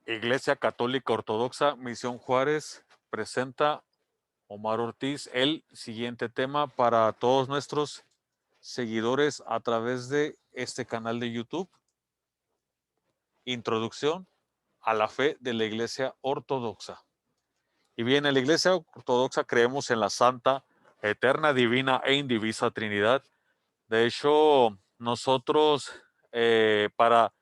Iglesia Católica Ortodoxa Misión Juárez presenta Omar Ortiz el siguiente tema para todos nuestros seguidores a través de este canal de YouTube. Introducción a la fe de la Iglesia Ortodoxa. Y bien, en la Iglesia Ortodoxa creemos en la Santa, Eterna, Divina e Indivisa Trinidad. De hecho, nosotros, para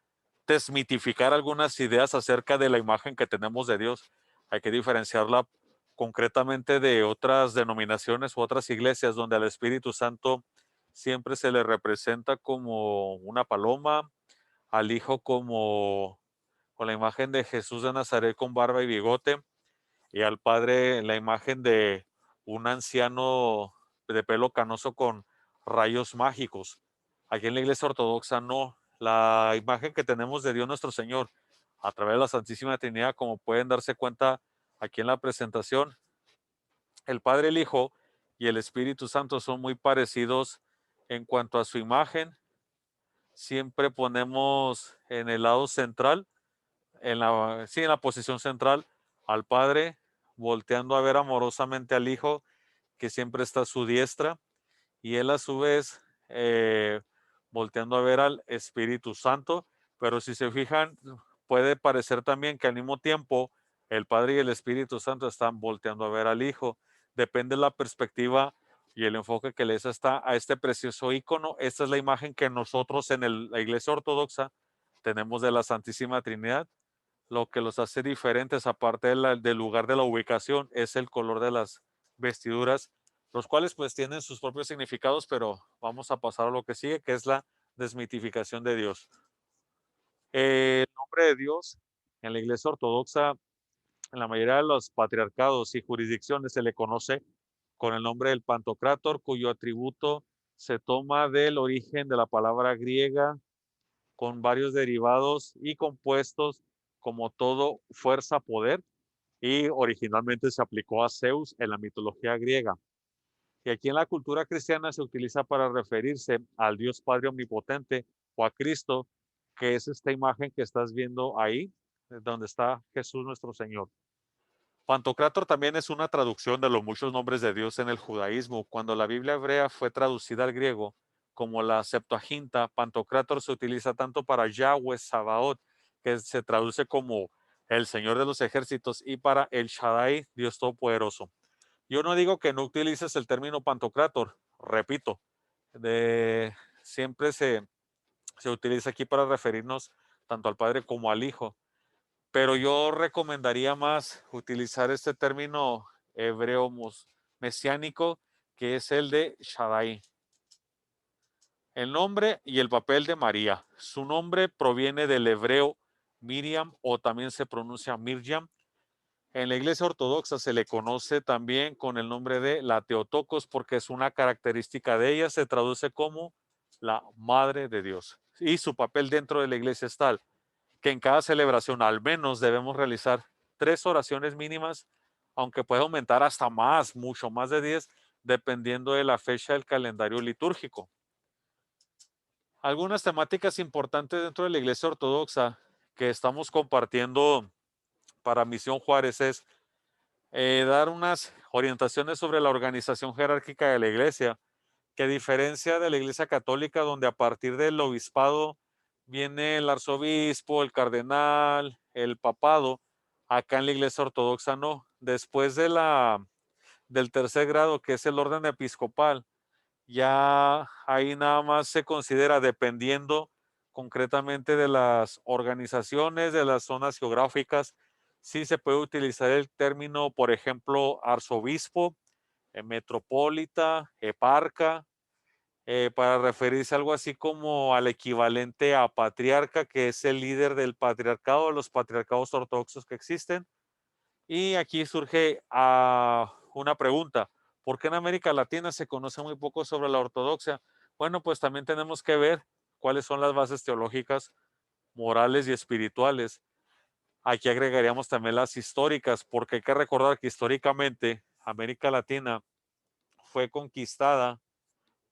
desmitificar algunas ideas acerca de la imagen que tenemos de Dios, hay que diferenciarla concretamente de otras denominaciones u otras iglesias donde al Espíritu Santo siempre se le representa como una paloma, al Hijo como con la imagen de Jesús de Nazaret con barba y bigote, y al Padre la imagen de un anciano de pelo canoso con rayos mágicos. Aquí en la Iglesia Ortodoxa no. La imagen que tenemos de Dios nuestro Señor a través de la Santísima Trinidad, como pueden darse cuenta aquí en la presentación, el Padre, el Hijo y el Espíritu Santo son muy parecidos en cuanto a su imagen. Siempre ponemos en el lado central, en la posición central, al Padre, volteando a ver amorosamente al Hijo, que siempre está a su diestra, y él a su vez volteando a ver al Espíritu Santo. Pero si se fijan, puede parecer también que al mismo tiempo el Padre y el Espíritu Santo están volteando a ver al Hijo. Depende de la perspectiva y el enfoque que les está a este precioso icono. Esta es la imagen que nosotros en la Iglesia Ortodoxa tenemos de la Santísima Trinidad. Lo que los hace diferentes, aparte del lugar de la ubicación, es el color de las vestiduras, los cuales pues tienen sus propios significados, pero vamos a pasar a lo que sigue, que es la desmitificación de Dios. El nombre de Dios en la Iglesia Ortodoxa, en la mayoría de los patriarcados y jurisdicciones, se le conoce con el nombre del Pantocrátor, cuyo atributo se toma del origen de la palabra griega, con varios derivados y compuestos como todo fuerza, poder, y originalmente se aplicó a Zeus en la mitología griega. Y aquí en la cultura cristiana se utiliza para referirse al Dios Padre Omnipotente o a Cristo, que es esta imagen que estás viendo ahí, donde está Jesús nuestro Señor. Pantocrátor también es una traducción de los muchos nombres de Dios en el judaísmo. Cuando la Biblia hebrea fue traducida al griego como la Septuaginta, Pantocrátor se utiliza tanto para Yahweh Sabaoth, que se traduce como el Señor de los ejércitos, y para el Shaddai, Dios Todopoderoso. Yo no digo que no utilices el término Pantocrátor, repito, de, siempre se utiliza aquí para referirnos tanto al Padre como al Hijo, pero yo recomendaría más utilizar este término hebreo mesiánico, que es el de Shaddai. El nombre y el papel de María. Su nombre proviene del hebreo Miriam, o también se pronuncia Mirjam. En la Iglesia Ortodoxa se le conoce también con el nombre de la Teotocos, porque es una característica de ella, se traduce como la Madre de Dios. Y su papel dentro de la Iglesia es tal que en cada celebración al menos debemos realizar 3 oraciones mínimas, aunque puede aumentar hasta más, mucho más de 10, dependiendo de la fecha del calendario litúrgico. Algunas temáticas importantes dentro de la Iglesia Ortodoxa que estamos compartiendo para Misión Juárez es dar unas orientaciones sobre la organización jerárquica de la Iglesia, que a diferencia de la Iglesia Católica, donde a partir del obispado viene el arzobispo, el cardenal, el papado, acá en la Iglesia Ortodoxa no. Después del tercer grado, que es el orden episcopal, ya ahí nada más se considera, dependiendo concretamente de las organizaciones, de las zonas geográficas, sí se puede utilizar el término, por ejemplo, arzobispo, metropolita, eparca, para referirse a algo así como al equivalente a patriarca, que es el líder del patriarcado, de los patriarcados ortodoxos que existen. Y aquí surge una pregunta: ¿por qué en América Latina se conoce muy poco sobre la ortodoxia? Bueno, pues también tenemos que ver cuáles son las bases teológicas, morales y espirituales. Aquí agregaríamos también las históricas, porque hay que recordar que históricamente América Latina fue conquistada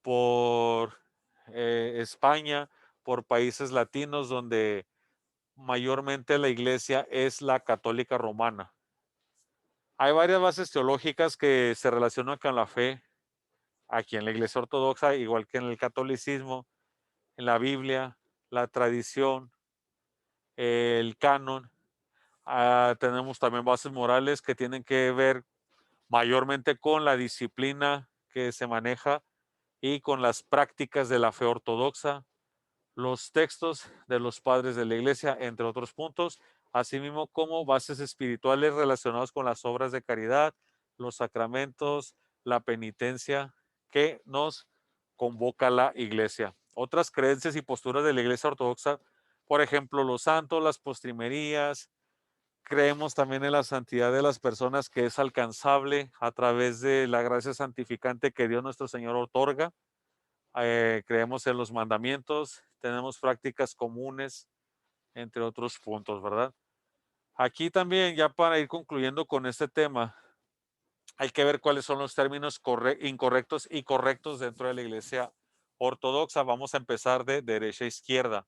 por España, por países latinos donde mayormente la iglesia es la católica romana. Hay varias bases teológicas que se relacionan con la fe aquí en la iglesia ortodoxa, igual que en el catolicismo, en la Biblia, la tradición, el canon. Tenemos también bases morales que tienen que ver mayormente con la disciplina que se maneja y con las prácticas de la fe ortodoxa, los textos de los padres de la iglesia, entre otros puntos, asimismo como bases espirituales relacionadas con las obras de caridad, los sacramentos, la penitencia que nos convoca la iglesia. Otras creencias y posturas de la iglesia ortodoxa, por ejemplo, los santos, las postrimerías. Creemos también en la santidad de las personas que es alcanzable a través de la gracia santificante que Dios nuestro Señor otorga. Creemos en los mandamientos, tenemos prácticas comunes, entre otros puntos, ¿verdad? Aquí también, ya para ir concluyendo con este tema, hay que ver cuáles son los términos incorrectos y correctos dentro de la iglesia ortodoxa. Vamos a empezar de derecha a izquierda.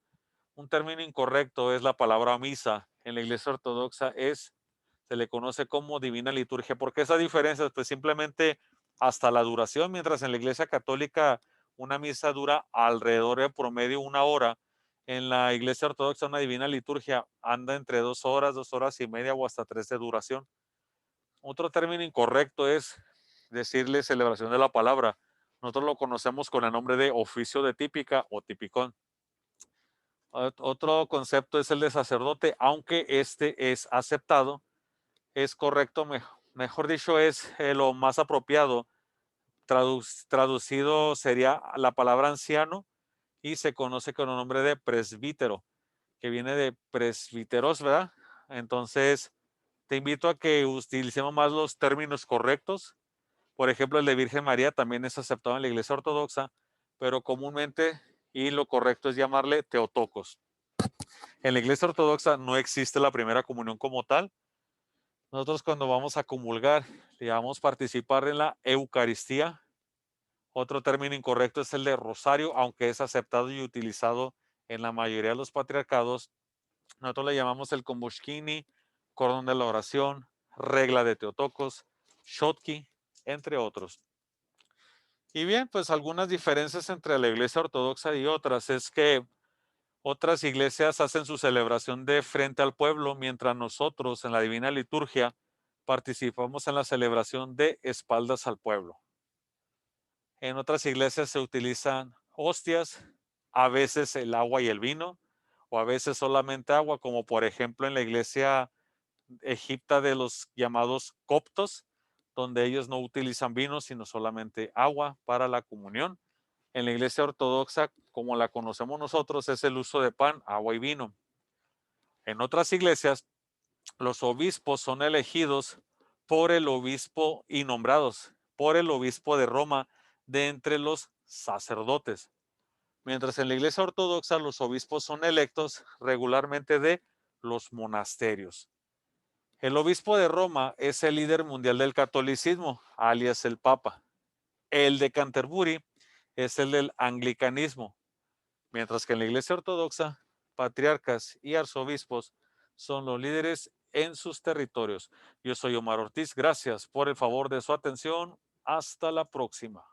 Un término incorrecto es la palabra misa. En la iglesia ortodoxa se le conoce como divina liturgia. ¿Por qué esa diferencia? Pues simplemente hasta la duración, mientras en la iglesia católica una misa dura alrededor de promedio 1 hora, en la iglesia ortodoxa una divina liturgia anda entre 2 horas, 2 horas y media o hasta 3 de duración. Otro término incorrecto es decirle celebración de la palabra. Nosotros lo conocemos con el nombre de oficio de típica o tipicón. Otro concepto es el de sacerdote, aunque este es aceptado, es correcto, mejor dicho, es lo más apropiado. Traducido sería la palabra anciano y se conoce con el nombre de presbítero, que viene de presbíteros, ¿verdad? Entonces, te invito a que utilicemos más los términos correctos. Por ejemplo, el de Virgen María también es aceptado en la iglesia ortodoxa, pero comúnmente y lo correcto es llamarle Teotocos. En la iglesia ortodoxa no existe la primera comunión como tal. Nosotros cuando vamos a comulgar, le llamamos participar en la Eucaristía. Otro término incorrecto es el de rosario, aunque es aceptado y utilizado en la mayoría de los patriarcados. Nosotros le llamamos el kombushkini, cordón de la oración, regla de Teotocos, shotki, entre otros. Y bien, pues algunas diferencias entre la iglesia ortodoxa y otras es que otras iglesias hacen su celebración de frente al pueblo, mientras nosotros en la Divina Liturgia participamos en la celebración de espaldas al pueblo. En otras iglesias se utilizan hostias, a veces el agua y el vino, o a veces solamente agua, como por ejemplo en la iglesia egipta de los llamados coptos, donde ellos no utilizan vino, sino solamente agua para la comunión. En la iglesia ortodoxa, como la conocemos nosotros, es el uso de pan, agua y vino. En otras iglesias, los obispos son elegidos por el obispo y nombrados por el obispo de Roma de entre los sacerdotes. Mientras en la iglesia ortodoxa los obispos son electos regularmente de los monasterios. El obispo de Roma es el líder mundial del catolicismo, alias el Papa. El de Canterbury es el del anglicanismo, mientras que en la iglesia ortodoxa, patriarcas y arzobispos son los líderes en sus territorios. Yo soy Omar Ortiz, gracias por el favor de su atención. Hasta la próxima.